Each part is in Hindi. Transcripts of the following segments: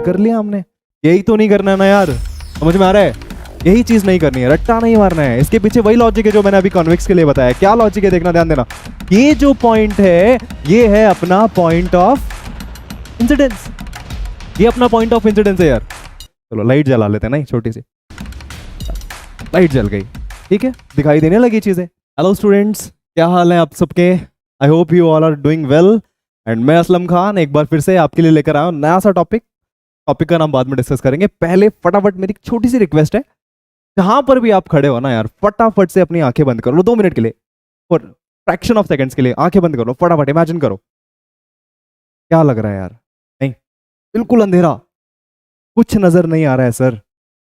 बंद कर लिया हमने। यही तो नहीं करना है ना यार, समझ में आ रहा है? यही चीज नहीं करनी है, रट्टा नहीं मारना है। इसके पीछे वही लॉजिक है जो मैंने अभी कॉन्वेक्स के लिए बताया। क्या लॉजिक है देखना, ध्यान देना। ये जो पॉइंट है ये है अपना पॉइंट ऑफ इंसिडेंस, ये अपना पॉइंट ऑफ इंसिडेंस है यार। चलो लाइट जला लेते हैं ना, छोटी सी लाइट जल गई, ठीक है, दिखाई देने लगी चीजें। हेलो स्टूडेंट्स, क्या हाल है आप सबके? I hope you all are doing well. And मैं असलम खान एक बार फिर से आपके लिए लेकर आया हूं नया सा टॉपिक। टॉपिक का नाम बाद में डिस्कस करेंगे, पहले फटाफट मेरी छोटी सी रिक्वेस्ट है, जहां पर भी आप खड़े हो ना यार, फटाफट से अपनी आंखें बंद कर लो 2 मिनट के लिए, और फ्रैक्शन ऑफ सेकंड्स के लिए आंखें बंद कर लो फटाफट। इमेजिन करो क्या लग रहा है यार, नहीं बिल्कुल अंधेरा, कुछ नजर नहीं आ रहा है सर।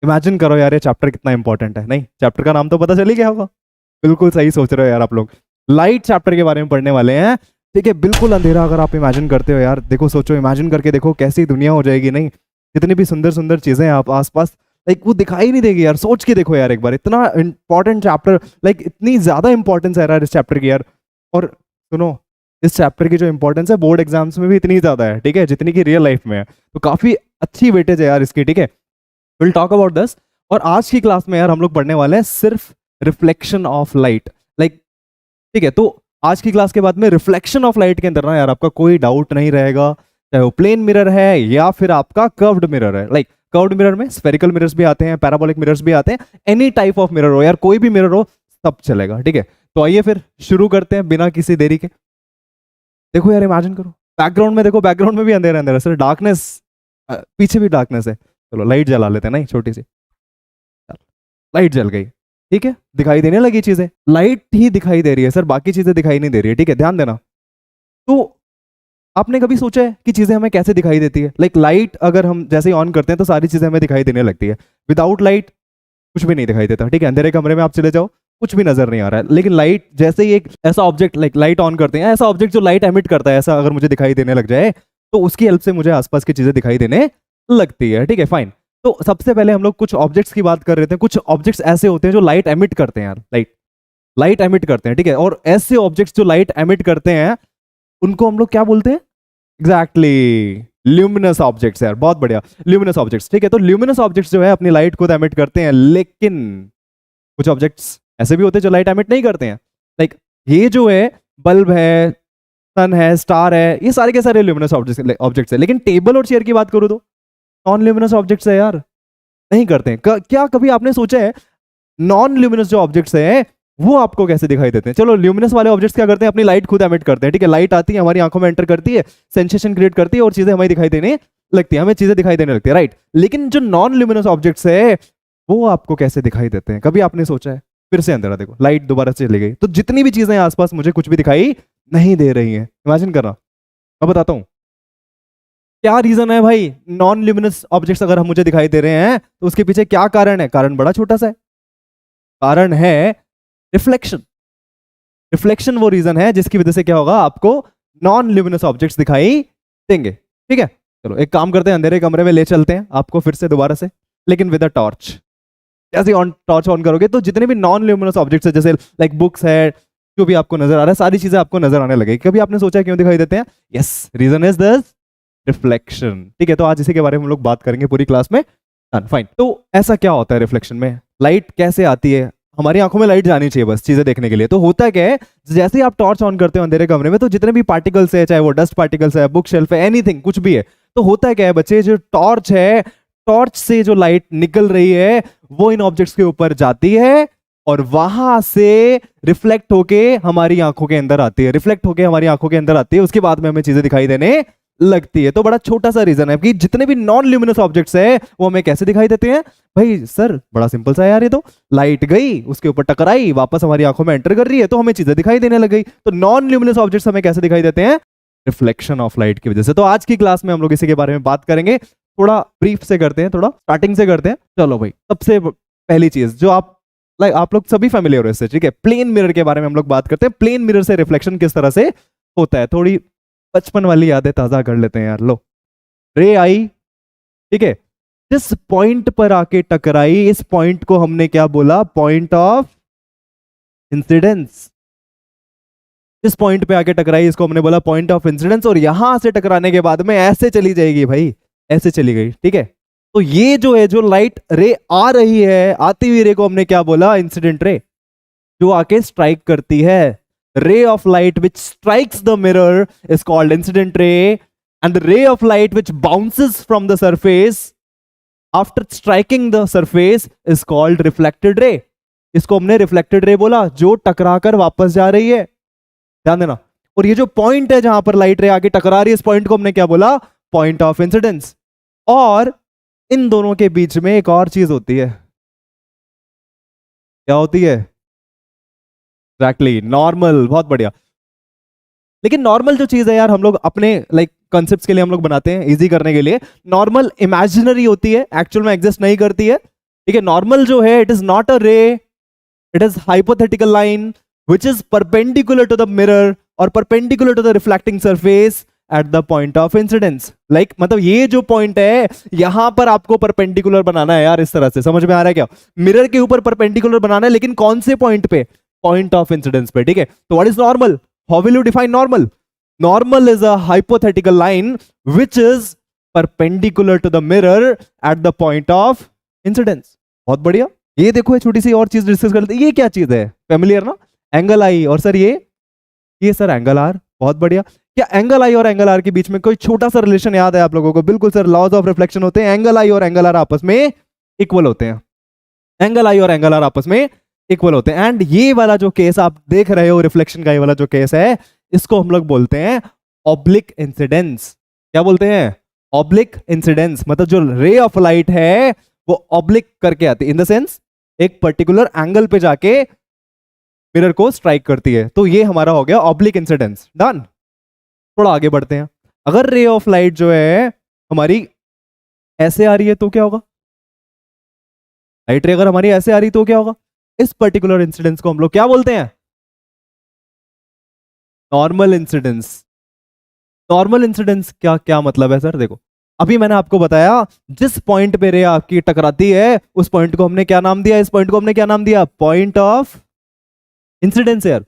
इमेजिन करो यार ये चैप्टर कितना इंपॉर्टेंट है। नहीं, चैप्टर का नाम तो पता चल ही गया होगा, बिल्कुल सही सोच रहे हो यार आप लोग। लाइट चैप्टर के बारे में पढ़ने वाले हैं, ठीक है। बिल्कुल अंधेरा अगर आप इमेजिन करते हो यार, देखो सोचो, इमेजिन करके देखो कैसी दुनिया हो जाएगी। नहीं, जितनी भी सुंदर सुंदर चीजें आप आसपास, लाइक वो दिखाई नहीं देगी यार। सोच के देखो यार एक बार, इतना इंपॉर्टेंट चैप्टर, लाइक इतनी ज्यादा इंपॉर्टेंस है यार इस चैप्टर की यार। और सुनो, इस चैप्टर की जो इंपॉर्टेंस है बोर्ड एग्जाम्स में भी इतनी ज्यादा है, ठीक है, जितनी की रियल लाइफ में है। तो काफी अच्छी वेटेज है यार इसकी, ठीक है। Will talk about this. और आज की क्लास में यार हम लोग पढ़ने वाले हैं सिर्फ रिफ्लेक्शन ऑफ लाइट, लाइक, ठीक है। तो आज की क्लास के बाद में रिफ्लेक्शन ऑफ लाइट के अंदर ना यार आपका कोई डाउट नहीं रहेगा, चाहे वो प्लेन मिरर है या फिर आपका कर्व्ड मिरर है। लाइक कर्व्ड मिरर में स्फेरिकल मिरर्स भी आते हैं, पैराबोलिक मिरर्स भी आते हैं, एनी टाइप ऑफ मिरर हो यार, कोई भी मिरर हो सब चलेगा, ठीक है। तो आइए फिर शुरू करते हैं बिना किसी देरी के। देखो यार इमेजिन करो, बैकग्राउंड में देखो, बैकग्राउंड में भी अंधेरा अंधेरा सर, डार्कनेस, पीछे भी डार्कनेस है। चलो लाइट जला लेते हैं ना, छोटी सी लाइट जल गई, ठीक है, दिखाई देने लगी चीजें। लाइट ही दिखाई दे रही है सर, बाकी चीजें दिखाई नहीं दे रही है, ठीक है, ध्यान देना। तो आपने कभी सोचा है कि चीजें हमें कैसे दिखाई देती है? लाइक लाइट अगर हम जैसे ही ऑन करते हैं तो सारी चीजें हमें दिखाई देने लगती है। विदाउट लाइट कुछ भी नहीं दिखाई देता, ठीक है। अंधेरे कमरे में आप चले जाओ, कुछ भी नजर नहीं आ रहा है। लेकिन लाइट जैसे ही एक ऐसा ऑब्जेक्ट, लाइक लाइट ऑन करते हैं, ऐसा ऑब्जेक्ट जो लाइट एमिट करता है, ऐसा अगर मुझे दिखाई देने लग जाए तो उसकी हेल्प से मुझे आसपास की चीजें दिखाई देने लगती है, ठीक है, फाइन। तो सबसे पहले हम लोग कुछ ऑब्जेक्ट्स की बात कर रहे थे। कुछ ऑब्जेक्ट्स ऐसे होते हैं जो लाइट एमिट करते हैं यार, लाइट एमिट करते हैं, ठीक है। और ऐसे ऑब्जेक्ट्स जो लाइट एमिट करते हैं उनको हम लोग क्या बोलते हैं? एग्जैक्टली ल्यूमिनस ऑब्जेक्ट्स यार, बहुत बढ़िया, ल्यूमिनस ऑब्जेक्ट्स, ठीक है। तो ल्यूमिनस ऑब्जेक्ट्स जो है अपनी लाइट खुद एमिट करते हैं, लेकिन कुछ ऑब्जेक्ट्स ऐसे भी होते हैं जो लाइट एमिट नहीं करते हैं। लाइक ये जो है बल्ब है, सन है, स्टार है, ये सारे के सारे ल्यूमिनस ऑब्जेक्ट्स है। लेकिन टेबल और चेयर की बात करूं तो नॉन ल्यूमिनस ऑब्जेक्ट्स है यार, नहीं करते हैं। क्या कभी आपने सोचा है नॉन ल्यूमिनस जो ऑब्जेक्ट्स हैं वो आपको कैसे दिखाई देते हैं? चलो ल्यूमिनस वाले ऑब्जेक्ट्स क्या करते हैं, अपनी लाइट खुद एमिट करते हैं, ठीक है। लाइट आती है, हमारी आंखों में एंटर करती है, सेंसेशन क्रिएट करती है और चीजें हमें दिखाई देने लगती है, हमें चीजें दिखाई देने लगती है, राइट। लेकिन जो नॉन ल्यूमिनस ऑब्जेक्ट्स है वो आपको कैसे दिखाई देते हैं? कभी आपने सोचा है? फिर से अंधेरा, देखो लाइट दोबारा से चली गई, तो जितनी भी चीजें आसपास मुझे कुछ भी दिखाई नहीं दे रही है। इमेजिन करना, मैं बताता हूं क्या रीजन है भाई। नॉन ल्यूमिनस ऑब्जेक्ट्स अगर हम मुझे दिखाई दे रहे हैं तो उसके पीछे क्या कारण है? कारण बड़ा छोटा सा है, कारण है रिफ्लेक्शन। रिफ्लेक्शन वो रीजन है जिसकी वजह से क्या होगा, आपको नॉन ल्यूमिनस ऑब्जेक्ट्स दिखाई देंगे, ठीक है। चलो एक काम करते हैं, अंधेरे कमरे में ले चलते हैं आपको फिर से दोबारा से, लेकिन विद अ टॉर्च। जैसे ऑन टॉर्च ऑन करोगे तो जितने भी नॉन ल्यूमिनस ऑब्जेक्ट्स है, जैसे लाइक बुक्स है, जो भी आपको नजर आ रहा है, सारी चीजें आपको नजर आने लगेगी। कभी आपने सोचा क्यों दिखाई देते हैं? Yes, reason is this reflection, ठीक है। तो आज इसी के बारे में हम लोग बात करेंगे पूरी क्लास में, फाइन। तो ऐसा क्या होता है रिफ्लेक्शन में? लाइट कैसे आती है? हमारी आंखों में लाइट जानी चाहिए बस चीजें देखने के लिए। तो होता है क्या है, जैसे ही आप टॉर्च ऑन करते हो अंधेरे कमरे में, तो जितने भी पार्टिकल्स है, चाहे वो डस्ट पार्टिकल्स है, बुक शेल्फ है, एनीथिंग, कुछ भी है, तो होता है क्या है बच्चे, जो टॉर्च है, टॉर्च से जो लाइट निकल रही है वो इन ऑब्जेक्ट्स के ऊपर जाती है और वहां से रिफ्लेक्ट होके हमारी आंखों के अंदर आती है, रिफ्लेक्ट होके हमारी आंखों के अंदर आती है, उसके बाद में हमें चीजें दिखाई देने लगती है। तो बड़ा छोटा सा रीजन है कि जितने भी नॉन ल्यूमिनस ऑब्जेक्ट्स है वो हमें कैसे दिखाई देते हैं भाई? सर बड़ा सिंपल सा है यार, ये तो लाइट गई, उसके ऊपर टकराई, वापस हमारी आंखों में एंटर कर रही है, तो हमें चीजें दिखाई देने लग गई। तो नॉन ल्यूमिनस ऑब्जेक्ट्स हमें कैसे दिखाई देते हैं? रिफ्लेक्शन ऑफ लाइट की वजह से। तो आज की क्लास में हम लोग इसी के बारे में बात करेंगे। थोड़ा ब्रीफ से करते हैं, थोड़ा स्टार्टिंग से करते हैं। चलो भाई, सबसे पहली चीज जो आप लोग सभी फैमिलियर हो इससे, ठीक है, प्लेन मिरर के बारे में हम लोग बात करते हैं। प्लेन मिरर से रिफ्लेक्शन किस तरह से होता है, थोड़ी बचपन वाली यादें ताजा कर लेते हैं यार। लो, रे आई, ठीक है, जिस पॉइंट पर आके टकराई, इस पॉइंट को हमने क्या बोला? Point of incidence. जिस पॉइंट पे आके टकराई इसको हमने बोला पॉइंट ऑफ इंसिडेंस। और यहां से टकराने के बाद में ऐसे चली जाएगी भाई, ऐसे चली गई, ठीक है। तो ये जो है, जो लाइट रे आ रही है, आती हुई रे को हमने क्या बोला, इंसिडेंट रे, जो आके स्ट्राइक करती है। Ray of light which strikes the mirror is called incident ray, and the ray of light which bounces from the surface after striking the surface is called reflected ray. इसको हमने रिफ्लेक्टेड रे बोला, जो टकरा कर वापस जा रही है, ध्यान देना। और ये जो पॉइंट है जहां पर लाइट रे आके टकरा रही है, इस पॉइंट को हमने क्या बोला, पॉइंट ऑफ इंसिडेंस। और इन दोनों के बीच में एक और चीज होती है, क्या होती है, एग्जैक्टली नॉर्मल। बहुत बढ़िया। लेकिन नॉर्मल जो चीज है यार, हम लोग अपने कॉन्सेप्ट्स के लिए हम लोग बनाते हैं इजी करने के लिए। नॉर्मल इमेजिनरी होती है, एक्चुअल में एग्जिस्ट नहीं करती है, ठीक है। नॉर्मल जो है, it is not a ray, it is hypothetical line which is perpendicular to the mirror और perpendicular to the reflecting surface at the point of incidence. मतलब ये जो पॉइंट है, यहां पर आपको परपेंडिकुलर बनाना है यार, इस तरह से। समझ में आ रहा है क्या? मिरर के ऊपर परपेंडिकुलर बनाना है, लेकिन कौन से पॉइंट पे, पॉइंट ऑफ इंसिडेंस पे, ठीक है। तो what is normal, how will you define normal? Normal is a hypothetical line which is perpendicular to the mirror at the point of incidence. बहुत बढ़िया। ये देखो, ये छोटी सी और चीज डिस्कस करते हैं। ये क्या चीज है, फेमिलियर ना, एंगल आई। और सर ये सर एंगल आर। बहुत बढ़िया। क्या एंगल आई और एंगल आर के बीच में कोई छोटा सा रिलेशन याद है आप लोगों को? बिल्कुल सर, लॉज ऑफ रिफ्लेक्शन होते हैं। एंगल आई और एंगल आर आपस में इक्वल होते हैं। एंगल आई और एंगल आर आपस में इक्वल होते हैं। एंड ये वाला जो केस आप देख रहे हो, रिफ्लेक्शन का ये वाला जो केस है, इसको हम लोग बोलते हैं ऑब्लिक इंसिडेंस। क्या बोलते हैं? Oblique incidence. मतलब जो रे ऑफ लाइट है वो ऑब्लिक करके आती है, इन द सेंस एक पर्टिकुलर एंगल पे जाके मिरर को स्ट्राइक करती है। तो ये हमारा हो गया ऑब्लिक इंसिडेंस। डन। थोड़ा आगे बढ़ते हैं। अगर रे ऑफ लाइट जो है हमारी ऐसे आ रही है तो क्या होगा? लाइट रे अगर हमारी ऐसे आ रही तो क्या होगा? इस पर्टिकुलर इंसिडेंस को हम लोग क्या बोलते हैं? Normal incidence. नॉर्मल इंसिडेंस क्या क्या मतलब है सर? देखो, अभी मैंने आपको बताया, जिस पॉइंट पे रे आपकी टकराती है, उस पॉइंट को हमने क्या नाम दिया? इस पॉइंट को हमने क्या नाम दिया? पॉइंट ऑफ इंसिडेंस यार,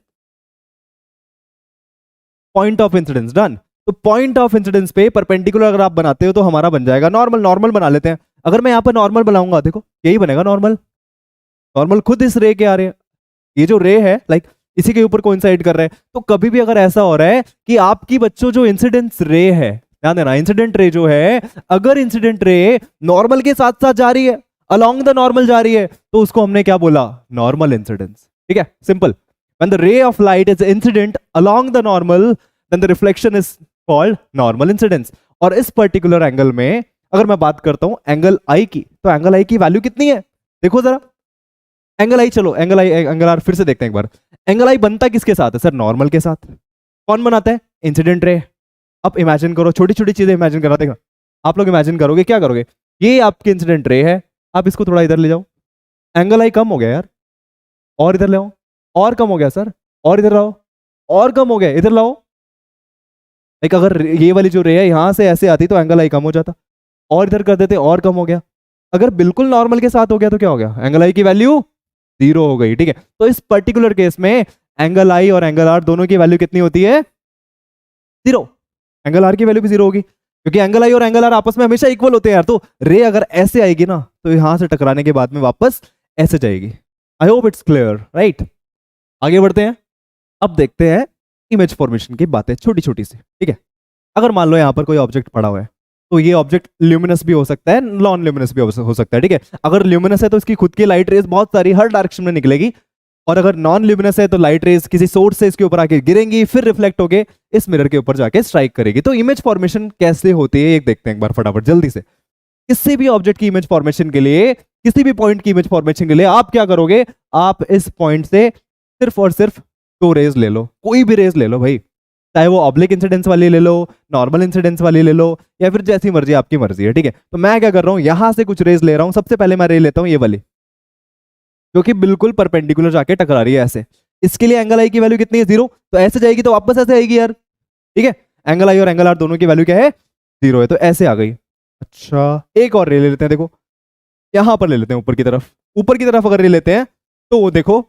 पॉइंट ऑफ इंसिडेंस। डन। तो पॉइंट ऑफ इंसिडेंस पे परपेंडिकुलर अगर आप बनाते हो तो हमारा बन जाएगा नॉर्मल। नॉर्मल बना लेते हैं। अगर मैं यहां पर नॉर्मल बनाऊंगा, देखो यही बनेगा नॉर्मल। नॉर्मल खुद इस रे के आ रहे हैं, ये जो रे है इसी के ऊपर कोइंसाइड कर रहे हैं। तो कभी भी अगर ऐसा हो रहा है कि आपकी बच्चों जो इंसिडेंस रे है, ध्यान देना, इंसिडेंट रे जो है, अगर इंसिडेंट रे नॉर्मल के साथ साथ जा रही है, अलोंग द नॉर्मल जा रही है, तो उसको हमने क्या बोला? Normal incidence. ठीक है, simple. When the ray of light is incident along the normal, then the reflection is called normal incidence. और इस पर्टिकुलर एंगल में अगर मैं बात करता हूं एंगल आई की, तो एंगल आई की वैल्यू कितनी है? देखो जरा, एंगल आई, चलो एंगल आई एंगल आर फिर से देखते हैं एक बार। एंगल आई बनता किसके साथ है सर? नॉर्मल के साथ। कौन बनाता है? Incident ray. अब इमेजिन करो, छोटी छोटी चीजें इमेजिन करा देगा। आप लोग इमेजिन करोगे, क्या करोगे? ये आपके इंसिडेंट रे है, आप इसको थोड़ा इधर ले जाओ, एंगल आई कम हो गया यार, और इधर ले आओ, और कम हो गया सर, और इधर लाओ, और कम हो गया, इधर लाओ। एक अगर ये वाली जो रे है यहां से ऐसे आती तो एंगल आई कम हो जाता, और इधर कर देते और कम हो गया। अगर बिल्कुल नॉर्मल के साथ हो गया तो क्या हो गया? एंगल आई की वैल्यू 0 हो गई। ठीक है, तो इस पर्टिकुलर केस में एंगल आई और एंगल आर दोनों की वैल्यू कितनी होती है? 0। एंगल आर की वैल्यू भी 0 होगी, क्योंकि एंगल आई और एंगल आर आपस में हमेशा इक्वल होते हैं यार। तो रे अगर ऐसे आएगी ना, तो यहां से टकराने के बाद में वापस ऐसे जाएगी। I hope it's clear, right? आगे बढ़ते हैं। अब देखते हैं इमेज फॉर्मेशन की बातें, छोटी छोटी सी। ठीक है, अगर मान लो यहां पर कोई ऑब्जेक्ट पड़ा हुआ है, तो ये ऑब्जेक्ट ल्यूमिनस भी हो सकता है, नॉन ल्यूमिनस भी हो सकता है। ठीक है, अगर ल्यूमिनस है तो इसकी खुद की लाइट रेज बहुत सारी हर डायरेक्शन में निकलेगी, और अगर नॉन ल्यूमिनस है तो लाइट रेज किसी सोर्स से इसके ऊपर आके गिरेंगी, फिर रिफ्लेक्ट होके इस मिरर के ऊपर जाके स्ट्राइक करेगी। तो इमेज फॉर्मेशन कैसे होती है एक देखते हैं एक बार फटाफट जल्दी से। किसी भी ऑब्जेक्ट की इमेज फॉर्मेशन के लिए, किसी भी पॉइंट की इमेज फॉर्मेशन के लिए आप क्या करोगे? आप इस पॉइंट से सिर्फ और सिर्फ 2 रेज ले लो, कोई भी रेज ले लो भाई, चाहे वो ऑब्लिक इंसिडेंस वाली ले लो, नॉर्मल इंसिडेंस वाली ले लो, या फिर जैसी मर्जी, आपकी मर्जी है। ठीक है, तो मैं क्या कर रहा हूं, यहां से कुछ रेज ले रहा हूं। सबसे पहले मैं रे लेता हूं ये वाली, जो कि बिल्कुल परपेंडिकुलर जाके टकरा रही है ऐसे। इसके लिए एंगल आई की वैल्यू कितनी है? 0। तो ऐसे जाएगी तो वापस ऐसे आएगी यार। ठीक है, एंगल आई और एंगल आर दोनों की वैल्यू क्या है? 0 है, तो ऐसे आ गई। अच्छा, एक और रे ले लेते हैं। देखो यहां पर ले लेते हैं ऊपर की तरफ। ऊपर की तरफ अगर रे लेते हैं तो वो देखो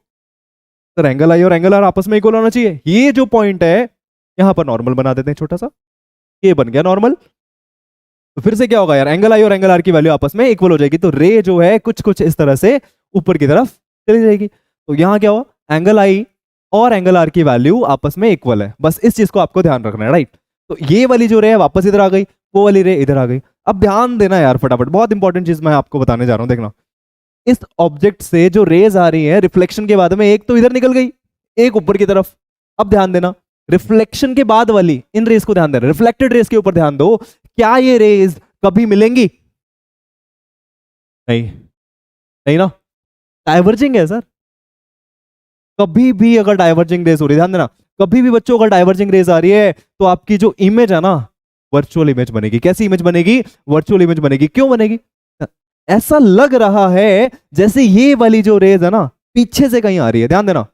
सर, एंगल आई और एंगल आर आपस में इक्वल होना चाहिए। ये जो पॉइंट है यहां पर नॉर्मल बना देते हैं छोटा सा, ये बन गया नॉर्मल। तो फिर से क्या होगा यार, एंगल आई और एंगल आर की वैल्यू आपस में इक्वल हो जाएगी, तो रे जो है कुछ कुछ इस तरह से ऊपर की तरफ चली जाएगी। तो यहाँ क्या हुआ, एंगल आई और एंगल आर की वैल्यू आपस में इक्वल है, बस इस चीज को आपको ध्यान रखना है, राइट। तो ये वाली जो रे है वापस इधर आ गई, वो वाली रे इधर आ गई। अब ध्यान देना यार फटाफट, बहुत इंपॉर्टेंट चीज मैं आपको बताने जा रहा हूँ, देखना। इस ऑब्जेक्ट से जो रेज आ रही है रिफ्लेक्शन के बाद में, एक तो इधर निकल गई, एक ऊपर की तरफ। अब ध्यान देना, रिफ्लेक्शन के बाद वाली इन रेज को ध्यान देना, रिफ्लेक्टेड रेज के ऊपर ध्यान दो। क्या ये रेज कभी मिलेंगी? नहीं, नहीं ना, डाइवर्जिंग है सर। कभी भी अगर डाइवर्जिंग रेज हो रही है, ध्यान देना, कभी भी बच्चों अगर डाइवर्जिंग रेज आ रही है तो आपकी जो इमेज है ना, वर्चुअल इमेज बनेगी। कैसी इमेज बनेगी? वर्चुअल इमेज बनेगी। क्यों बनेगी? ऐसा लग रहा है जैसे ये वाली जो रेज है ना पीछे से कहीं आ रही है। ध्यान देना,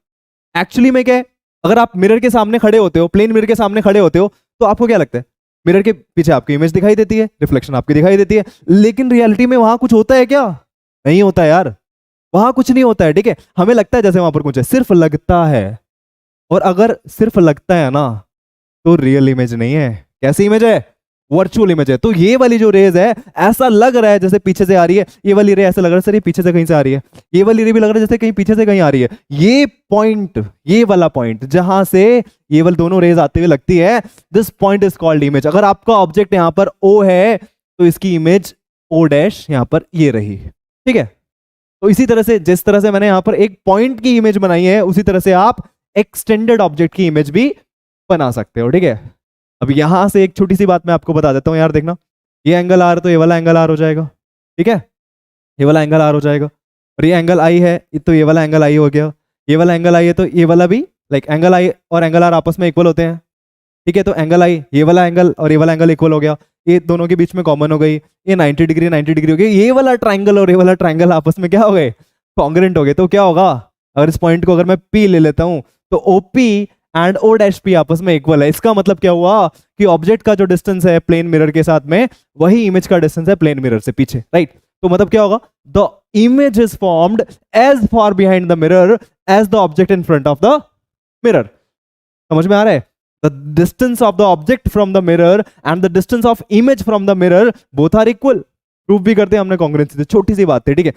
एक्चुअली में क्या है, अगर आप मिरर के सामने खड़े होते हो, प्लेन मिरर के सामने खड़े होते हो, तो आपको क्या लगता है? मिरर के पीछे आपकी इमेज दिखाई देती है, रिफ्लेक्शन आपकी दिखाई देती है, लेकिन रियलिटी में वहां कुछ होता है क्या? नहीं होता यार, वहां कुछ नहीं होता है, ठीक है। हमें लगता है जैसे वहां पर कुछ है, सिर्फ लगता है। और अगर सिर्फ लगता है ना तो रियल इमेज नहीं है। कैसी इमेज है? वर्चुअल इमेज है। तो ये वाली जो रेज है ऐसा लग रहा है जैसे पीछे से आ रही है, ये वाली रे ऐसा लग रहा है सर ये पीछे से कहीं से आ रही है, ये वाली रे भी लग रहा है जैसे कहीं पीछे से कहीं आ रही है। ये पॉइंट, ये वाला पॉइंट जहां से ये वाली दोनों रेज आते हुए लगती है, this point is called image. अगर आपका ऑब्जेक्ट यहां पर ओ है तो इसकी इमेज ओ डैश यहां पर ये रही, ठीक है। तो इसी तरह से, जिस तरह से मैंने यहां पर एक पॉइंट की इमेज बनाई है, उसी तरह से आप एक्सटेंडेड ऑब्जेक्ट की इमेज भी बना सकते हो, ठीक है। अब यहां से एक छोटी सी बात मैं आपको बता देता हूं यार, देखना, ये एंगल आर तो ये वाला एंगल आर हो जाएगा, ठीक है, ये वाला एंगल आर हो जाएगा। और ये एंगल आई है तो ये वाला एंगल आई हो गया, ये वाला एंगल आई है तो ये वाला भी, लाइक एंगल आई और एंगल आर आपस में इक्वल होते हैं, ठीक है। तो एंगल आई, ये वाला एंगल और ये वाला एंगल इक्वल हो गया, ये दोनों के बीच में कॉमन हो गई, ये 90 डिग्री 90 डिग्री हो गई, ये वाला ट्राइंगल और ये वाला ट्राइंगल आपस में क्या हो गए? कॉन्ग्रुएंट हो गए। तो क्या होगा, अगर इस पॉइंट को अगर मैं पी ले लेता हूं तो OP and O dash P आपस में इक्वल है। इसका मतलब क्या हुआ कि ऑब्जेक्ट का जो डिस्टेंस है प्लेन मिरर के साथ में, वही इमेज का डिस्टेंस है प्लेन मिरर से पीछे, राइट। तो मतलब क्या होगा, the image is formed as far behind the mirror as the object in front of the mirror. समझ में आ रहा है? The distance of the object from the mirror and the distance of image from the mirror both are equal. Proof भी करते हैं हमने कॉन्ग्रुएंसी से, छोटी सी बात है, ठीक है।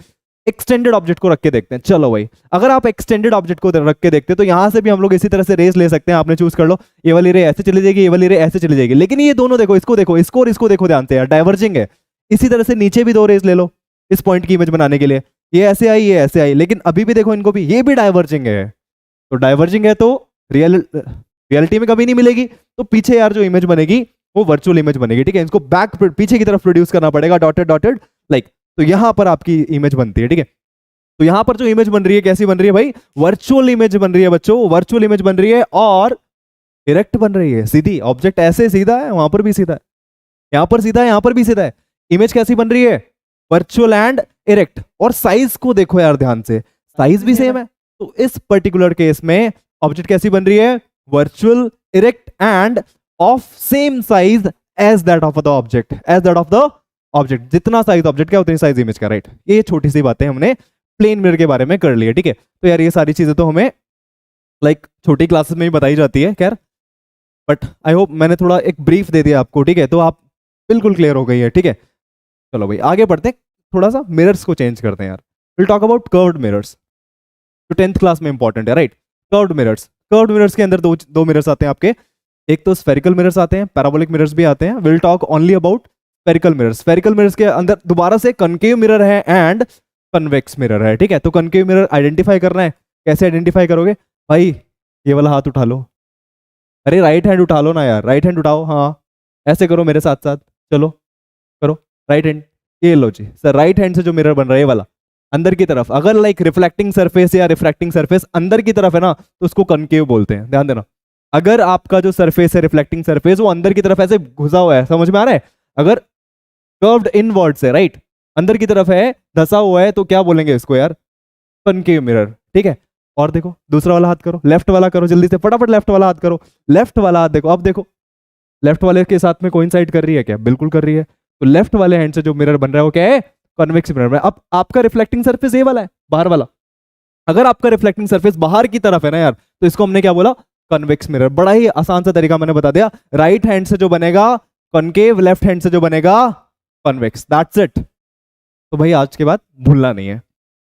एक्सटेंडेड ऑब्जेक्ट को रख के देखते हैं, चलो भाई। अगर आप एक्सटेंडेड ऑब्जेक्ट को रख के देखते हैं तो यहां से भी हम लोग इसी तरह से रेस ले सकते हैं। आपने चूज कर लो, ये वाली रे ऐसे चली जाएगी, ये वाली रे ऐसे चली जाएगी, लेकिन ये दोनों देखो, इसको देखो, इसको और इसको देखो ध्यान से यार, डाइवर्जिंग है। इसी तरह से नीचे भी दो रेस ले लो इस पॉइंट की इमेज बनाने के लिए, ये ऐसे आई, ये ऐसे आई, लेकिन अभी भी देखो इनको भी, ये भी डाइवर्जिंग है। तो डाइवर्जिंग है तो रियलिटी में कभी नहीं मिलेगी, तो पीछे यार जो इमेज बनेगी वो वर्चुअल इमेज बनेगी, ठीक है। इसको बैक पीछे की तरफ प्रोड्यूस करना पड़ेगा, डॉटेड डॉटेड लाइक। तो यहां पर आपकी इमेज बनती है, ठीक है। तो यहां पर जो इमेज बन रही है कैसी बन रही है भाई? वर्चुअल इमेज बन रही है बच्चों, वर्चुअल इमेज बन रही है और डायरेक्ट बन रही है, सीधी। ऑब्जेक्ट ऐसे सीधा है, वहां पर भी सीधा है, यहां पर सीधा है, यहां पर भी सीधा है। इमेज कैसी बन रही है? Virtual and erect. और साइज को देखो यार ध्यान से, साइज भी सेम है। तो इस पर्टिकुलर केस में ऑब्जेक्ट कैसी बन रही है? Virtual, erect and of same size as that of the object, as that of the object. जितना साइज ऑब्जेक्ट का उतनी साइज इमेज का, राइट। ये छोटी सी बातें हमने प्लेन मिरर के बारे में कर ली है, ठीक है। तो यार ये सारी चीजें तो हमें लाइक छोटी क्लासेस में भी बताई जाती है, खैर, बट आई होप मैंने थोड़ा एक ब्रीफ दे दिया आपको, ठीक है। तो आप बिल्कुल क्लियर हो गई है, ठीक है। चलो भाई आगे बढ़ते हैं, थोड़ा सा मिरर्स को चेंज करते हैं यार। Will talk about curved mirrors, जो 10th क्लास में इंपॉर्टेंट है, right. Curved mirrors, curved mirrors के अंदर दो मिरर्स आते हैं आपके, एक तो स्फेरिकल मिरर्स आते हैं, पैराबोलिक मिरर्स भी आते हैं। Will talk only about spherical mirrors. Spherical mirrors के अंदर दोबारा से कनकेव मिरर है एंड कन्वेक्स मिरर है, ठीक है। तो कनकेव मिरर आइडेंटिफाई करना है, कैसे आइडेंटिफाई करोगे भाई? ये वाला हाथ उठा लो, अरे राइट हैंड उठा लो ना यार, राइट हैंड उठाओ, हाँ ऐसे करो मेरे साथ साथ, चलो करो राइट हैंड। ये लो जी सर, राइट हैंड से जो मिरर बन रहा है ये वाला अंदर की तरफ, अगर लाइक रिफ्लेक्टिंग सरफेस या रिफ्रैक्टिंग सरफेस अंदर की तरफ है ना तो उसको कनकेव बोलते हैं, ध्यान देना। अगर आपका जो सरफेस है रिफ्लेक्टिंग सरफेस वो अंदर की तरफ ऐसे घुसा हुआ है, समझ में आ रहा है? अगर कर्व्ड इनवर्ड से, राइट, अंदर की तरफ है, धसा हुआ है, तो क्या बोलेंगे इसको यार? कनकेव मिरर, ठीक है। और देखो दूसरा वाला हाथ करो, लेफ्ट वाला करो जल्दी से, फटाफट लेफ्ट वाला हाथ करो। लेफ्ट वाला हाथ देखो, अब देखो लेफ्ट वाले के साथ में कोइंसाइड कर रही है क्या? बिल्कुल कर रही है। तो लेफ्ट वाले हैंड से जो मिरर बन रहा है वो क्या है? Convex mirror. अब आपका रिफ्लेक्टिंग सरफेस ये वाला है, बाहर वाला। अगर आपका रिफ्लेक्टिंग सरफेस बाहर की तरफ है ना यार, तो इसको हमने क्या बोला? Convex mirror. बड़ा ही आसान सा तरीका मैंने बता दिया। राइट हैंड से जो बनेगा कनकेव, लेफ्ट हैंड से जो बनेगा कन्वेक्स, दैट्स इट। तो भाई आज के बाद भूलना नहीं है।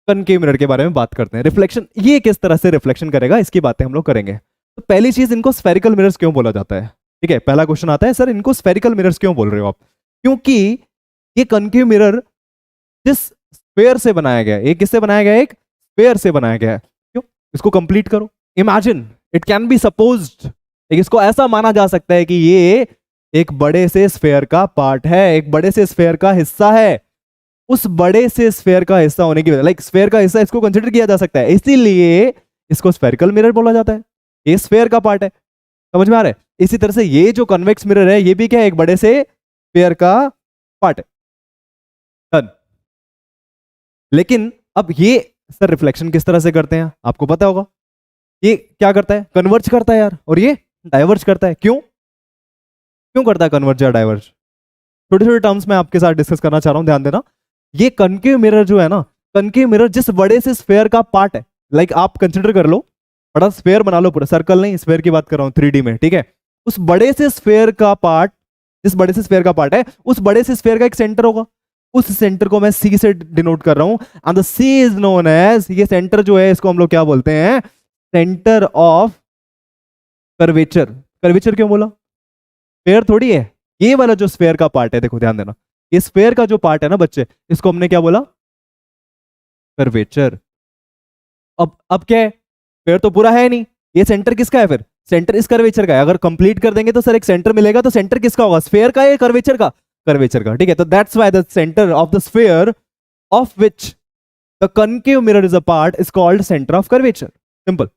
कनकेव मिरर के बारे में बात करते हैं। रिफ्लेक्शन, ये किस तरह से रिफ्लेक्शन करेगा इसकी बातें हम लोग करेंगे। तो पहली चीज, इनको स्फेरिकल मिरर्स क्यों बोला जाता है? ठीक है, पहला क्वेश्चन आता है, सर इनको स्फेरिकल मिरर्स क्यों बोल रहे हो आप? क्योंकि ये कनकेव मिरर जिस स्फेयर से बनाया गया है, ये किससे बनाया गया है? एक स्फेयर से बनाया गया है। क्यों? इसको कंप्लीट करो। Imagine, it can be supposed, इसको ऐसा माना जा सकता है कि ये एक बड़े से स्फेयर का पार्ट है, एक बड़े से स्फेयर का हिस्सा है। उस बड़े से स्फेयर का हिस्सा होने की वजह, लाइक स्फेयर का हिस्सा इसको कंसिडर किया जा सकता है, इसीलिए इसको स्फेरिकल मिरर बोला जाता है। ये स्फेयर का पार्ट है, समझ में आ रहा है? इसी तरह से ये जो कन्वेक्स मिरर है, ये भी क्या है? एक बड़े से स्फेयर का पार्ट है। डन। लेकिन अब ये सर रिफ्लेक्शन किस तरह से करते हैं आपको पता होगा। ये क्या करता है? कन्वर्ज करता है यार, और ये डाइवर्ज करता है। क्यों क्यों करता है कन्वर्ज या डाइवर्ज? छोटे छोटे टर्म्स में आपके साथ डिस्कस करना चाह रहा हूं, ध्यान देना। ये कनकेव मिरर जो है ना, कनकेव मिरर जिस बड़े से स्फेयर का पार्ट है, लाइक आप कंसिडर कर लो, बड़ा स्फेयर बना लो, पूरा सर्कल नहीं, स्फेयर की बात कर रहा हूं 3D में, ठीक है? उस बड़े से स्फेयर का पार्ट, जिस बड़े से स्फेयर का पार्ट है, उस बड़े से स्फेयर का एक सेंटर होगा। उस सेंटर को मैं सी से डिनोट कर रहा हूं, and the C is known as, ये सेंटर जो है इसको हम लोग क्या बोलते हैं? Centre of curvature. कर्वेचर क्यों बोला? स्फेयर थोड़ी है, ये वाला जो स्फेयर का पार्ट है, देखो ध्यान देना, ये स्फेयर का जो पार्ट है ना बच्चे, इसको हमने क्या बोला? कर्वेचर। अब क्या है? स्फेयर तो पूरा है नहीं, ये सेंटर किसका है फिर? सेंटर इस कर्वेचर का है। अगर कंप्लीट कर देंगे तो सर एक सेंटर मिलेगा, तो सेंटर किसका होगा? स्फेयर का या कर्वेचर का? कर्वेचर का, ठीक है? तो that's why the centre of the sphere of which the concave mirror is a part is called centre of curvature. Simple.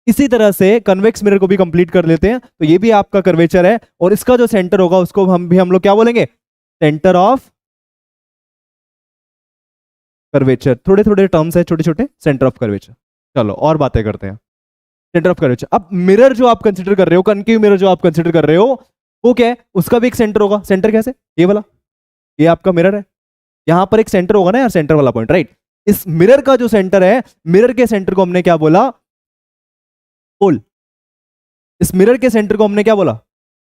इसी तरह से कन्वेक्स मिरर को भी कंप्लीट कर लेते हैं, तो ये भी आपका कर्वेचर है, और इसका जो सेंटर होगा उसको हम लोग क्या बोलेंगे? Centre of curvature. थोड़े थोड़े टर्म्स है छोटे छोटे, सेंटर ऑफ कर्वेचर। चलो और बातें करते हैं। Centre of curvature. अब मिरर जो आप कंसिडर कर रहे हो, कनकेव मिरर जो आप कंसिडर कर रहे हो, वो क्या है? उसका भी एक सेंटर होगा। सेंटर कैसे? ये वाला, ये आपका मिरर है, यहां पर एक सेंटर होगा ना यार, सेंटर वाला पॉइंट, राइट? इस मिरर का जो सेंटर है, मिरर के सेंटर को हमने क्या बोला? पोल। इस मिरर के सेंटर को हमने क्या बोला?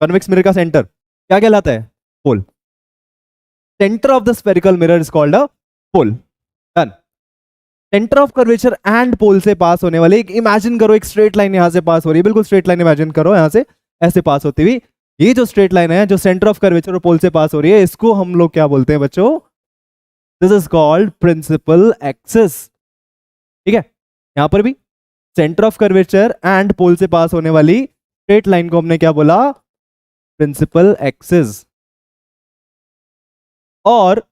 कन्वेक्स मिरर का सेंटर क्या कहलाता है? Pole. Centre of the spherical mirror is called a pole. Done. Centre of curvature and pole से पास होने वाले, एक इमेजिन करो, एक स्ट्रेट लाइन यहां से पास हो रही है, बिल्कुल स्ट्रेट लाइन इमेजिन करो, यहां से ऐसे पास होती हुई। ये जो स्ट्रेट लाइन है जो सेंटर ऑफ कर्वेचर और पोल से पास हो रही है, इसको हम लोग क्या बोलते हैं बच्चों? This is called principal axis. ठीक है? यहां पर भी centre of curvature and pole से पास होने वाली स्ट्रेट लाइन को हमने क्या बोला? Principal axis. और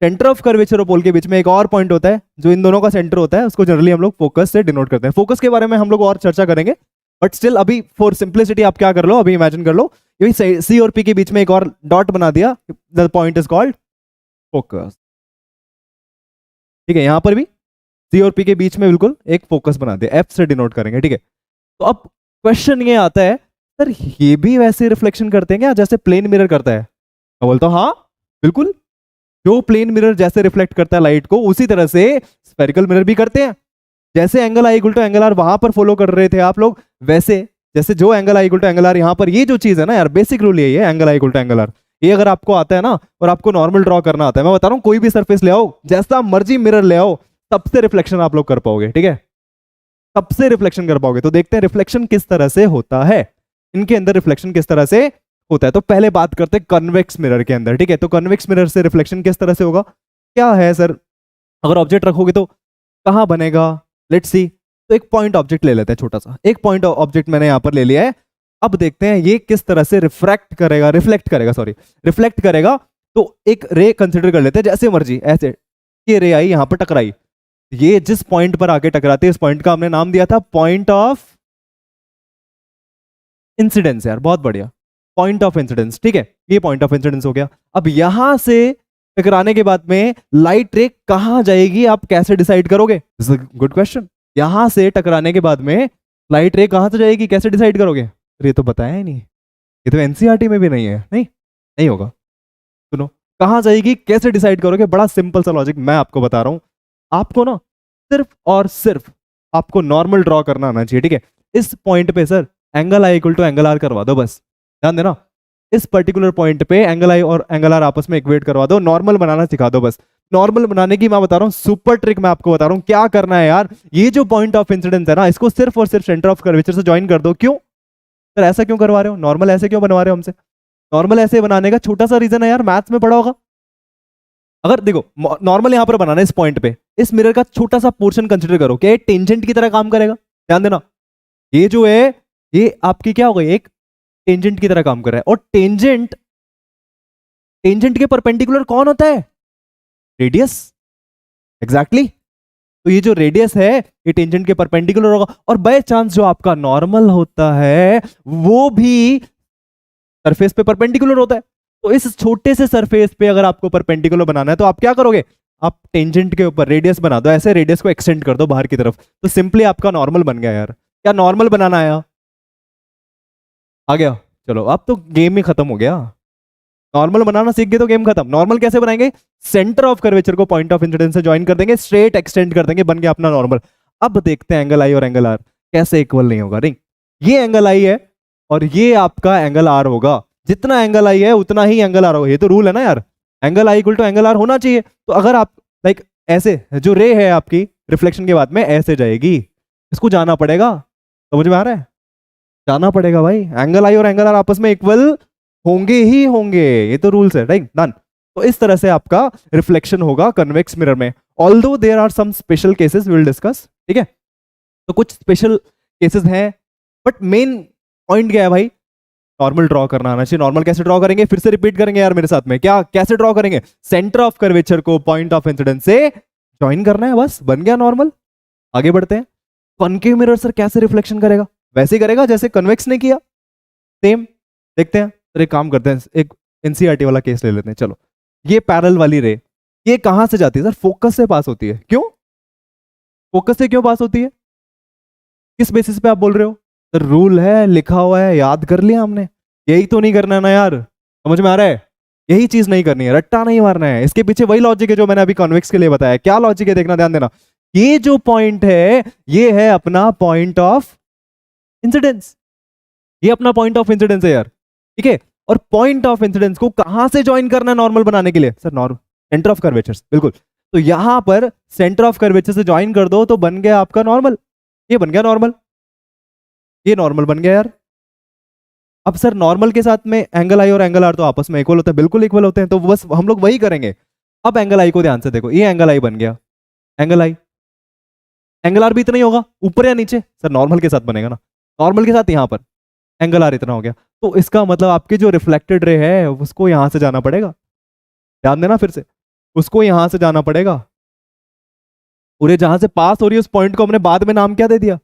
सेंटर ऑफ कर्वेचर और पोल के बीच में एक और पॉइंट होता है, जो इन दोनों का सेंटर होता है, उसको जनरली हम लोग फोकस से डिनोट करते हैं। फोकस के बारे में हम लोग और चर्चा करेंगे, बट स्टिल अभी फॉर सिंप्लिसिटी आप क्या कर लो, अभी इमेजिन कर लो, यही सी और पी के बीच में एक और डॉट बना दिया, the point is called focus. ठीक है? यहां पर भी सी और पी के बीच में बिल्कुल एक फोकस बना दिया, एफ से डिनोट करेंगे। ठीक है? तो अब क्वेश्चन ये आता है, सर ये भी वैसे रिफ्लेक्शन करते हैं क्या जैसे प्लेन मिरर करता है? मैं बोलता हूं हाँ बिल्कुल, जो प्लेन मिरर जैसे रिफ्लेक्ट करता है लाइट को, उसी तरह से स्फेरिकल मिरर भी करते हैं। जैसे angle i equal to angle r वहां पर फॉलो कर रहे थे आप लोग, वैसे जैसे जो angle i equal to angle r यहां पर, ये जो चीज है ना यार, बेसिक रूल यही है, angle i equal to angle r. ये अगर आपको आता है ना, और आपको नॉर्मल ड्रॉ करना आता है, मैं बता रहा हूं कोई भी सरफेस ले आओ, जैसा मर्जी मिरर ले आओ, सबसे रिफ्लेक्शन आप लोग कर पाओगे। ठीक है? सबसे रिफ्लेक्शन कर पाओगे। तो देखते हैं रिफ्लेक्शन किस तरह से होता है, इनके अंदर रिफ्लेक्शन किस तरह से होता है। तो पहले बात करते हैं कन्वेक्स मिरर के अंदर। ठीक है? तो कन्वेक्स मिरर से रिफ्लेक्शन किस तरह से होगा? क्या है सर? अगर ऑब्जेक्ट रखोगे तो कहां बनेगा? Let's see. तो एक पॉइंट ऑब्जेक्ट ले लेते हैं, छोटा सा एक पॉइंट ऑब्जेक्ट मैंने यहां पर ले लिया है। अब देखते हैं ये किस तरह से रिफ्लेक्ट करेगा। तो एक रे कंसिडर कर लेते हैं, जैसे मर्जी, ऐसे ये रे आई यहां पर टकराई, ये जिस पॉइंट पर आके टकराते हैं, इस पॉइंट का हमने नाम दिया था पॉइंट ऑफ इंसिडेंस। यार बहुत बढ़िया, पॉइंट ऑफ इंसिडेंस। ठीक है? ये पॉइंट ऑफ इंसिडेंस हो गया। अब यहां से टकराने के बाद में लाइट रे कहां जाएगी, आप कैसे डिसाइड करोगे? Good question. यहां से टकराने के बाद में लाइट रे कहां से जाएगी, कैसे डिसाइड करोगे? ये तो बताया ही नहीं, ये तो एनसीईआरटी में भी नहीं है। नहीं होगा। सुनो, कहां जाएगी कैसे डिसाइड करोगे? बड़ा सिंपल सा लॉजिक मैं आपको बता रहा हूं। आपको ना सिर्फ और सिर्फ आपको नॉर्मल ड्रॉ करना आना चाहिए। ठीक है? इस पॉइंट पे sir angle i equal to angle r करवा दो, बस ध्यान देना। इस पर्टिकुलर पॉइंट पे एंगल आई और एंगल आर आपस में इक्वेट करवा दो, नॉर्मल बनाना सिखा दो बस। नॉर्मल बनाने की मैं बता रहा हूँ सुपर ट्रिक, मैं आपको बता रहा हूँ क्या करना है यार। ये जो पॉइंट ऑफ इंसिडेंस है ना, इसको सिर्फ और सिर्फ सेंटर ऑफ कर्वेचर से ज्वाइन कर दो। क्यों सर, ऐसा क्यों करवा रहे हो? नॉर्मल ऐसे क्यों बनवा रहे हो हमसे? नॉर्मल ऐसे बनाने का छोटा सा रीजन है यार, मैथ्स में पढ़ा होगा। अगर देखो नॉर्मल यहां पर बनाना है इस पॉइंट पे, इस मिरर का छोटा सा पोर्शन कंसिडर करो, क्या ये टेंजेंट की तरह काम करेगा? ध्यान देना, ये जो है ये आपकी क्या हो गई, एक टेंजेंट की तरह काम कर रहा है। और टेंजेंट, टेंजेंट के परपेंडिकुलर कौन होता है? रेडियस। एग्जैक्टली तो ये जो रेडियस है ये टेंजेंट के परपेंडिकुलर होगा। और बाय चांस जो आपका नॉर्मल होता है वो भी सरफेस पे परपेंडिकुलर होता है। तो इस छोटे से सरफेस पे अगर आपको परपेंडिकुलर बनाना है तो आप क्या करोगे, आप टेंजेंट के ऊपर रेडियस बना दो, ऐसे रेडियस को एक्सटेंड कर दो बाहर की तरफ, तो सिंपली आपका नॉर्मल बन गया यार। क्या नॉर्मल बनाना आया? आ गया? चलो अब तो गेम ही खत्म हो गया। नॉर्मल बनाना सीख गए तो गेम खत्म। नॉर्मल कैसे बनाएंगे? सेंटर ऑफ कर्वेचर को पॉइंट ऑफ इंसिडेंस से ज्वाइन कर देंगे, स्ट्रेट एक्सटेंड कर देंगे, बन गया अपना नॉर्मल। अब देखते हैं एंगल आई और एंगल आर कैसे इक्वल नहीं होगा। नहीं, ये एंगल आई है और ये आपका एंगल आर होगा। जितना एंगल आई है उतना ही एंगल आर होगा, ये तो रूल है ना यार, angle i equal to angle r होना चाहिए। तो अगर आप लाइक ऐसे, जो रे है आपकी रिफ्लेक्शन के बाद में ऐसे जाएगी, इसको जाना पड़ेगा। समझ में आ रहा है? जाना पड़ेगा भाई, एंगल आई और एंगल आर आपस में इक्वल होंगे ही होंगे, ये तो रूल्स है, राइट? डन। तो इस तरह से आपका रिफ्लेक्शन होगा कन्वेक्स मिरर में। Although there are some special cases will discuss, ठीक है? तो कुछ स्पेशल केसेस हैं, बट मेन पॉइंट क्या है भाई, नॉर्मल ड्रॉ करना आना चाहिए। नॉर्मल कैसे ड्रॉ करेंगे, फिर से रिपीट करेंगे यार मेरे साथ में, क्या कैसे ड्रॉ करेंगे? सेंटर ऑफ कर्वेचर को पॉइंट ऑफ इंसिडेंस से ज्वाइन करना है, बस बन गया नॉर्मल। आगे बढ़ते हैं। कॉन्केव मिरर सर कैसे रिफ्लेक्शन करेगा? वैसे ही करेगा जैसे कन्वेक्स ने किया, सेम। देखते हैं। तो एक काम करते हैं, एक एनसीईआरटी वाला केस ले लेते हैं। चलो, ये पैरेलल वाली रे, ये कहां से जाती है सर? फोकस से पास होती है। क्यों फोकस से क्यों पास होती है? किस बेसिस पे आप बोल रहे हो? सर रूल है, लिखा हुआ है, याद कर लिया हमने। यही तो नहीं करना है ना यार, समझ में आ रहा है? यही चीज नहीं करनी है, रट्टा नहीं मारना है। इसके पीछे वही लॉजिक है जो मैंने अभी कॉन्वेक्स के लिए बताया। क्या लॉजिक है देखना, ध्यान देना। ये जो पॉइंट है ये है अपना पॉइंट ऑफ इंसिडेंस, ये अपना पॉइंट ऑफ इंसिडेंस है यार, ठीक है? और पॉइंट ऑफ इंसिडेंस को कहां से ज्वाइन करना है नॉर्मल बनाने के लिए? Sir normal, centre of curvature, बिल्कुल। तो यहां पर सेंटर ऑफ कर्वेचर से ज्वाइन कर दो तो बन गया आपका नॉर्मल, ये बन गया नॉर्मल, ये नॉर्मल बन गया यार। अब सर नॉर्मल के साथ में एंगल आई और एंगल आर तो आपस में इक्वल होते हैं, बिल्कुल इक्वल होते हैं, तो बस हम लोग वही करेंगे। अब एंगल आई को ध्यान से देखो, ये एंगल आई बन गया, एंगल आई, एंगल आर भी इतना ही होगा, ऊपर या नीचे? सर नॉर्मल के साथ बनेगा ना, नॉर्मल के साथ यहां पर एंगल आर इतना हो गया। तो इसका मतलब आपके जो रिफ्लेक्टेड रे है उसको यहां से जाना पड़ेगा। ध्यान देना फिर से, उसको यहां से जाना पड़ेगा। पूरे जहां से पास हो रही है उस पॉइंट को हमने बाद में नाम क्या दे दिया?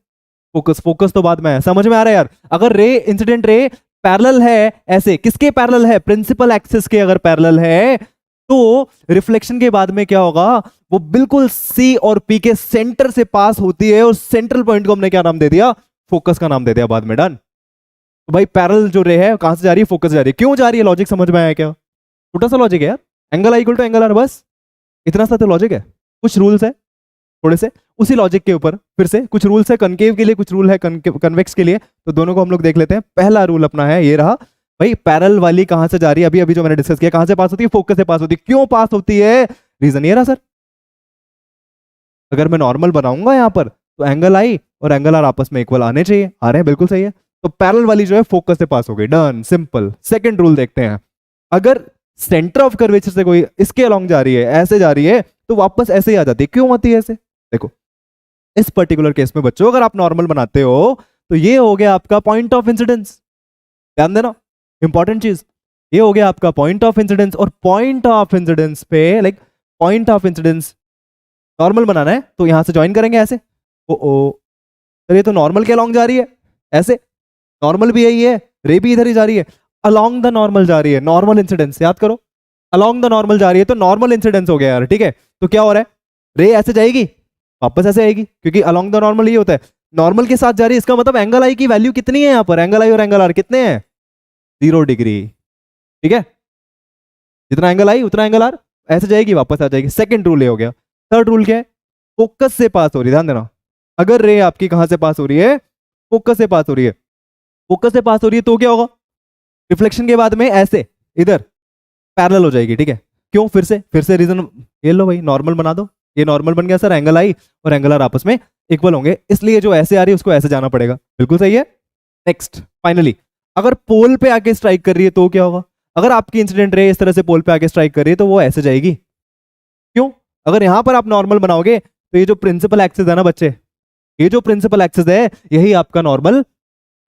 फोकस। फोकस तो बाद में है, समझ में आ रहा है यार? अगर रे, इंसिडेंट रे पैरेलल है, ऐसे किसके पैरेलल है? प्रिंसिपल एक्सिस के अगर पैरेलल है तो रिफ्लेक्शन के बाद में क्या होगा, वो बिल्कुल सी और पी के सेंटर से पास होती है, और सेंट्रल पॉइंट को हमने क्या नाम दे दिया? फोकस का नाम दे दिया बाद में। डन। तो भाई पैरेलल जो रे है कहां से जा रही है? फोकस जा रही है। क्यों जा रही है? लॉजिक समझ में आया क्या? छोटा सा लॉजिक है यार, angle i equal to angle r, बस इतना सा तो लॉजिक है। कुछ रूल्स है थोड़े से, उसी लॉजिक के ऊपर फिर से कुछ रूल्स है कनकेव के लिए, कुछ रूल है कन्वेक्स के लिए, तो दोनों को हम लोग देख लेते हैं। पहला रूल अपना है, ये रहा भाई, पैरेलल वाली कहां से जा रही है? अभी अभी जो मैंने डिस्कस किया, कहां से पास होती है? फोकस से पास होती है। क्यों पास होती है? रीजन ये रहा सर, अगर मैं नॉर्मल बनाऊंगा यहां पर तो एंगल आई और एंगल आर आपस में इक्वल आने चाहिए, आ रहे हैं, बिल्कुल सही है। तो पैरेलल वाली जो है फोकस से पास हो गई, डन, सिंपल। सेकंड रूल देखते हैं, अगर सेंटर ऑफ कर्वेचर से कोई इसके अलोंग जा रही है, ऐसे जा रही है, तो वापस ऐसे ही आ जाती है। क्यों आती है ऐसे? देखो इस पर्टिकुलर केस में बच्चों, अगर आप नॉर्मल बनाते हो तो ये हो गया आपका पॉइंट ऑफ इंसिडेंस। ध्यान देना, इंपॉर्टेंट चीज, ये हो गया आपका पॉइंट ऑफ इंसिडेंस। और पॉइंट ऑफ इंसिडेंस पे, like point of incidence normal बनाना है तो यहां से ज्वाइन करेंगे ऐसे। ओ तो ये तो नॉर्मल के अलोंग जा रही है, ऐसे नॉर्मल भी यही है, रे भी इधर ही जा रही है, अलोंग द नॉर्मल जा रही है, नॉर्मल इंसिडेंस याद करो, अलोंग द नॉर्मल जा रही है तो नॉर्मल इंसिडेंस हो गया यार, ठीक है? तो क्या हो रहा है, रे ऐसे जाएगी वापस ऐसे आएगी, क्योंकि अलोंग द नॉर्मल ये होता है, नॉर्मल के साथ जा रही है, इसका मतलब एंगल आई की वैल्यू कितनी है यहाँ पर? एंगल आई और एंगल आर कितने हैं? 0 डिग्री, ठीक है? जितना एंगल आई उतना एंगल आर, ऐसे जाएगी वापस आ जाएगी। सेकंड रूल ये हो गया। थर्ड रूल क्या है? फोकस से पास हो रही है, ध्यान देना, अगर रे आपकी कहां से पास हो रही है? फोकस से पास हो रही है। फोकस से पास हो रही है तो क्या होगा? रिफ्लेक्शन के बाद में ऐसे इधर पैरेलल हो जाएगी, ठीक है। क्यों? फिर से रीजन ये लो भाई, नॉर्मल बना दो, ये नॉर्मल बन गया सर, एंगल आई और एंगल आर आपस में इक्वल होंगे, इसलिए जो ऐसे आ रही है उसको ऐसे जाना पड़ेगा, बिल्कुल सही है। नेक्स्ट फाइनली, अगर पोल पे आके स्ट्राइक कर रही है तो क्या होगा? अगर आपकी इंसिडेंट रे इस तरह से पोल पे आके स्ट्राइक कर रही है तो वो ऐसे जाएगी। क्यों? अगर यहां पर आप नॉर्मल बनाओगे तो ये जो प्रिंसिपल एक्सिस है ना बच्चे, ये जो प्रिंसिपल एक्सिस है यही आपका नॉर्मल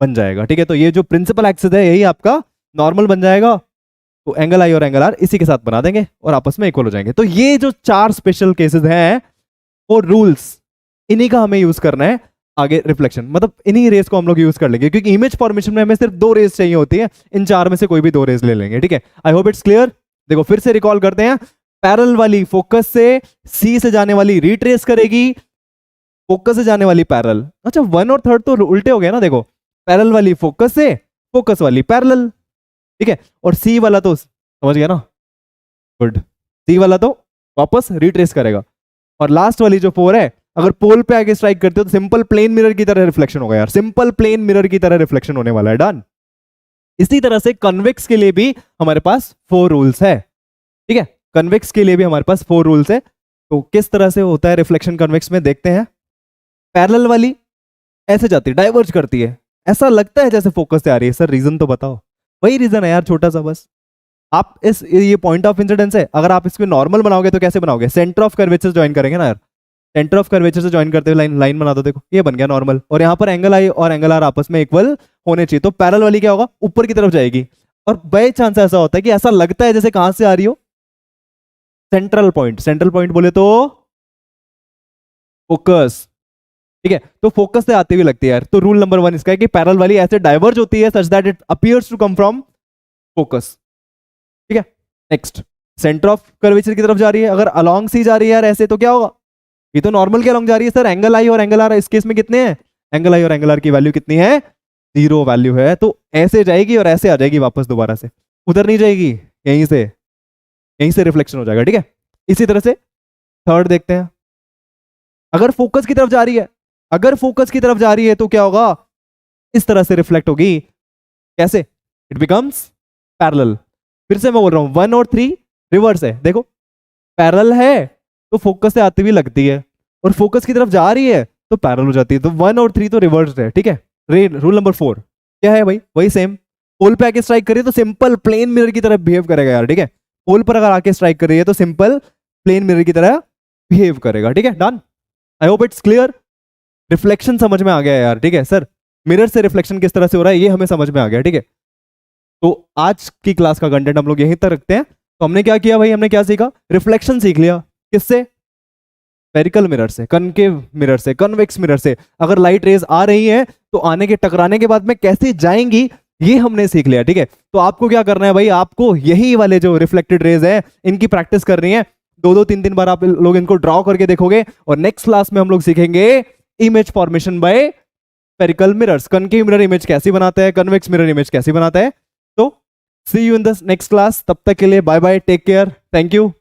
बन जाएगा, ठीक है। तो ये जो प्रिंसिपल एक्सिस है यही आपका नॉर्मल बन जाएगा, तो एंगल आई और एंगल आर इसी के साथ बना देंगे और आपस में इक्वल हो जाएंगे। तो ये जो 4 स्पेशल केसेस हैं और रूल्स, इन्हीं का हमें यूज करना है आगे रिफ्लेक्शन, मतलब इन्हीं रेस को हम लोग यूज कर लेंगे, क्योंकि इमेज फॉर्मेशन में हमें सिर्फ 2 रेस चाहिए होती है, इन 4 में से कोई भी 2 रेस ले लेंगे, ठीक है। I hope it's clear. देखो फिर से रिकॉल करते हैं, पैरेलल वाली फोकस से सी से जाने वाली रिट्रेस करेगी, फोकस से जाने वाली पैरेलल। अच्छा 1 और 3 तो उल्टे हो गए ना, देखो पैरेलल वाली फोकस से, फोकस वाली पैरेलल, ठीक है। और सी वाला तो समझ गया ना, गुड, सी वाला तो वापस रिट्रेस करेगा। और लास्ट वाली जो 4 है, अगर पोल पे आके स्ट्राइक करते हो तो सिंपल प्लेन मिरर की तरह रिफ्लेक्शन होगा यार, सिंपल प्लेन मिरर की तरह रिफ्लेक्शन होने वाला है, डन। इसी तरह से कन्वेक्स के लिए भी हमारे पास 4 रूल्स है, ठीक है। कन्वेक्स के लिए भी हमारे पास 4 रूल्स है। तो किस तरह से होता है रिफ्लेक्शन कन्वेक्स में देखते हैं। पैरेलल वाली ऐसे जाती है, डाइवर्ज करती है, ऐसा लगता है जैसे फोकस से आ रही है। सर रीजन तो बताओ। वही रीजन है यार, छोटा सा बस। आप इस ये पॉइंट ऑफ इंसिडेंस है, अगर आप इसको नॉर्मल बनाओगे तो कैसे बनाओगे? सेंटर ऑफ कर्वेचर ज्वाइन करेंगे ना यार, सेंटर ऑफ कर्वेचर से ज्वाइन करते हुए लाइन बना दो, देखो ये बन गया नॉर्मल। और यहाँ पर एंगल आई और एंगल आर आपस में इक्वल होने चाहिए, तो पैरेलल वाली क्या होगा? ऊपर की तरफ जाएगी। और बाय चांस ऐसा होता है कि ऐसा लगता है जैसे कहां से आ रही हो, सेंट्रल पॉइंट, सेंट्रल पॉइंट बोले तो फोकस, ठीक है। तो फोकस से आती हुई लगती है यार। तो रूल नंबर 1 इसका है कि पैरेलल वाली ऐसे डाइवर्ज होती है such that it appears to come from focus, ठीक है। नेक्स्ट, सेंटर ऑफ कर्वेचर की तरफ जा रही है, अगर अलोंग सी जा रही है यार ऐसे, तो क्या होगा? ये तो नॉर्मल के अलोंग जा रही है सर, एंगल आई और एंगल आर इस केस में कितने हैं? एंगल आई और एंगल आर की वैल्यू कितनी है? 0 वैल्यू है। तो ऐसे जाएगी और ऐसे आ जाएगी वापस दोबारा से, उधर नहीं जाएगी, यहीं से रिफ्लेक्शन हो जाएगा, ठीक है। इसी तरह से थर्ड देखते हैं, अगर फोकस की तरफ जा रही है, अगर फोकस की तरफ जा रही है तो क्या होगा? इस तरह से रिफ्लेक्ट होगी। कैसे? It becomes parallel. फिर से मैं बोल रहा हूं 1 और 3 रिवर्स है, देखो पैरेलल है तो फोकस से आती हुई लगती है, और फोकस की तरफ जा रही है तो पैरेलल हो जाती है। तो 1 और 3 तो रिवर्स है, ठीक है। रूल नंबर 4 क्या है भाई? वही सेम, पोल पे आके स्ट्राइक करिए तो सिंपल प्लेन मिरर की तरह बिहेव करेगा यार, ठीक है। पोल पर अगर आके स्ट्राइक कर रही है तो सिंपल प्लेन मिरर की तरह बिहेव करेगा, ठीक है, done. I hope it's clear. Reflection समझ में आ गया यार, ठीक है सर। मिरर से रिफ्लेक्शन किस तरह से हो रहा है ये हमें समझ में आ गया, ठीक है। तो आज की क्लास का कंटेंट हम लोग यहीं तक रखते हैं। तो हमने क्या किया भाई? हमने क्या सीखा? रिफ्लेक्शन सीख लिया। किससे? स्फेरिकल मिरर से, कनकेव मिरर से, कन्वेक्स मिरर से। अगर लाइट रेज आ रही है तो आने के टकराने के बाद में कैसे जाएंगी ये हमने सीख लिया, ठीक है। तो आपको क्या करना है भाई? आपको यही वाले जो रिफ्लेक्टेड रेज है इनकी प्रैक्टिस करनी है। 2-2 3-3 बार आप लोग इनको ड्रॉ करके देखोगे, और नेक्स्ट क्लास में हम लोग सीखेंगे image formation by spherical mirrors. Concave mirror image कैसी बनाता है, कन्वेक्स मिरर इमेज कैसी बनाता है। तो see you in the next class. तब तक के लिए bye bye, take care, thank you.